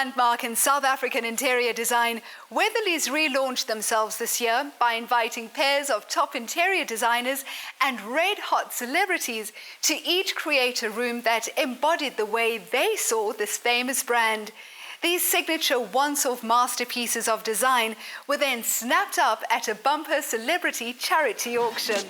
landmark in South African interior design, Wetherlys relaunched themselves this year by inviting pairs of top interior designers and red-hot celebrities to each create a room that embodied the way they saw this famous brand. These signature once-off masterpieces of design were then snapped up at a bumper celebrity charity auction.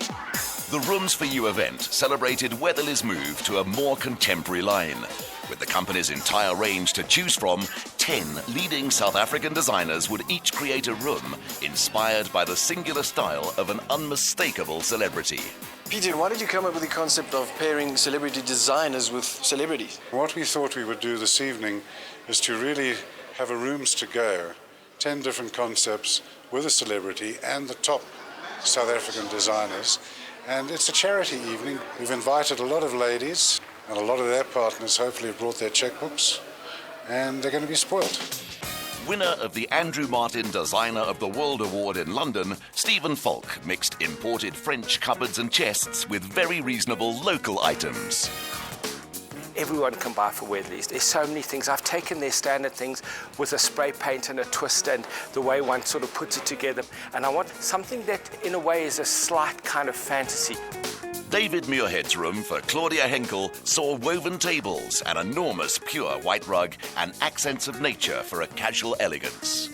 The Rooms for You event celebrated Wetherlys' move to a more contemporary line. With the company's entire range to choose from, 10 leading South African designers would each create a room inspired by the singular style of an unmistakable celebrity. Peter, why did you come up with the concept of pairing celebrity designers with celebrities? What we thought we would do this evening is to really have a rooms to go, 10 different concepts with a celebrity and the top South African designers. And it's a charity evening. We've invited a lot of ladies, and a lot of their partners hopefully have brought their checkbooks, and they're going to be spoilt. Winner of the Andrew Martin Designer of the World Award in London, Stephen Falk mixed imported French cupboards and chests with very reasonable local items. Everyone can buy for Wetherlys. There's so many things. I've taken their standard things with a spray paint and a twist and the way one sort of puts it together. And I want something that, in a way, is a slight kind of fantasy. David Muirhead's room for Claudia Henkel saw woven tables, an enormous pure white rug, and accents of nature for a casual elegance.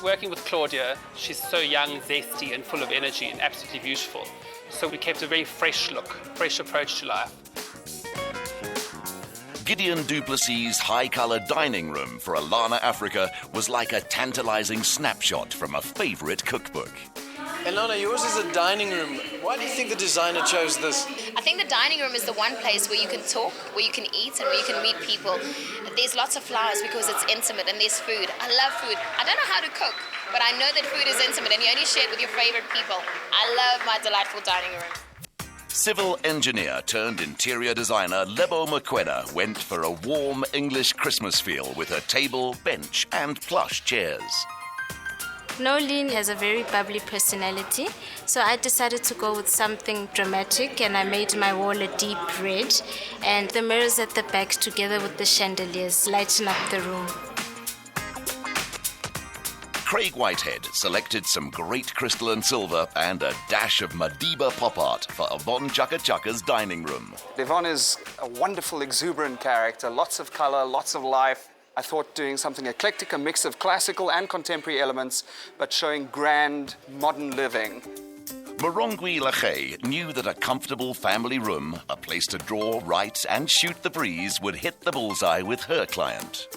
Working with Claudia, she's so young, zesty, and full of energy and absolutely beautiful. So we kept a very fresh look, fresh approach to life. Gideon Duplessis' high-coloured dining room for Alana Africa was like a tantalising snapshot from a favourite cookbook. Elana, yours is a dining room. Why do you think the designer chose this? I think the dining room is the one place where you can talk, where you can eat, and where you can meet people. There's lots of flowers because it's intimate, and there's food. I love food. I don't know how to cook, but I know that food is intimate, and you only share it with your favourite people. I love my delightful dining room. Civil engineer turned interior designer Lebo Mokoena went for a warm English Christmas feel with a table, bench and plush chairs. Nolene has a very bubbly personality, so I decided to go with something dramatic, and I made my wall a deep red, and the mirrors at the back together with the chandeliers lighten up the room. Craig Whitehead selected some great crystal and silver and a dash of Madiba pop art for Yvonne Chaka Chaka's dining room. Yvonne is a wonderful, exuberant character, lots of colour, lots of life. I thought doing something eclectic, a mix of classical and contemporary elements, but showing grand, modern living. Morongwi Lachey knew that a comfortable family room, a place to draw, write and shoot the breeze would hit the bullseye with her client.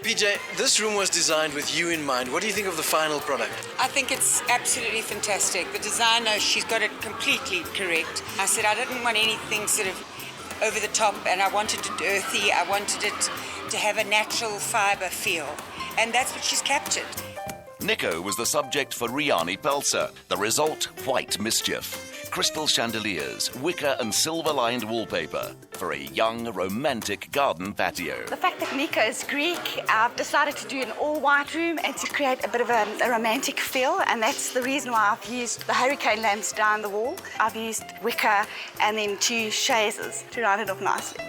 PJ, this room was designed with you in mind. What do you think of the final product? I think it's absolutely fantastic. The designer, she's got it completely correct. I said I didn't want anything sort of over the top, and I wanted it earthy. I wanted it to have a natural fibre feel, and that's what she's captured. Nico was the subject for Riani Pelser. The result, white mischief. Crystal chandeliers, wicker and silver-lined wallpaper for a young, romantic garden patio. The fact that Nico is Greek, I've decided to do an all-white room and to create a bit of a romantic feel, and that's the reason why I've used the hurricane lamps down the wall. I've used wicker and then 2 chaises to round it off nicely.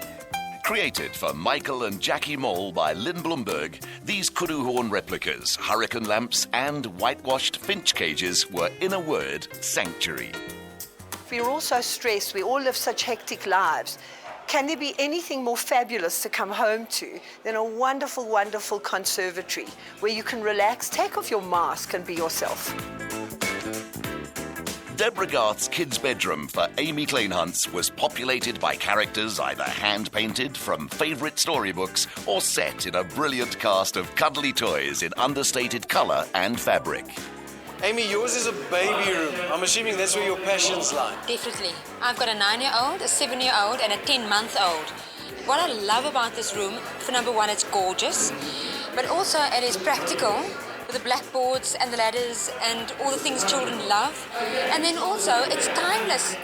Created for Michael and Jackie Moll by Lynn Bloomberg, these kudu horn replicas, hurricane lamps and whitewashed finch cages were, in a word, sanctuary. We're all so stressed, we all live such hectic lives. Can there be anything more fabulous to come home to than a wonderful, wonderful conservatory where you can relax, take off your mask and be yourself? Deborah Garth's kids' bedroom for Amy Kleinhunts was populated by characters either hand-painted from favourite storybooks or set in a brilliant cast of cuddly toys in understated colour and fabric. Amy, yours is a baby room. I'm assuming that's where your passions lie. Definitely. I've got a 9-year-old, a 7-year-old and a 10-month-old. What I love about this room, for number one, it's gorgeous, but also it is practical with the blackboards and the ladders and all the things children love. And then also, it's timeless.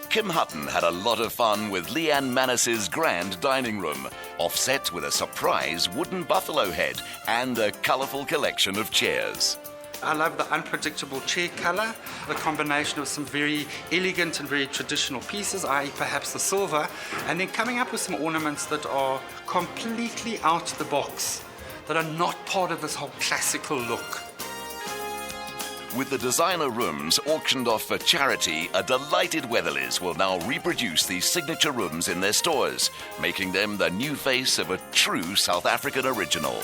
Kim Hutton had a lot of fun with Leanne Mannis's grand dining room, offset with a surprise wooden buffalo head and a colourful collection of chairs. I love the unpredictable chair colour, the combination of some very elegant and very traditional pieces, i.e. perhaps the silver, and then coming up with some ornaments that are completely out the box, that are not part of this whole classical look. With the designer rooms auctioned off for charity, a delighted Wetherlys will now reproduce these signature rooms in their stores, making them the new face of a true South African original.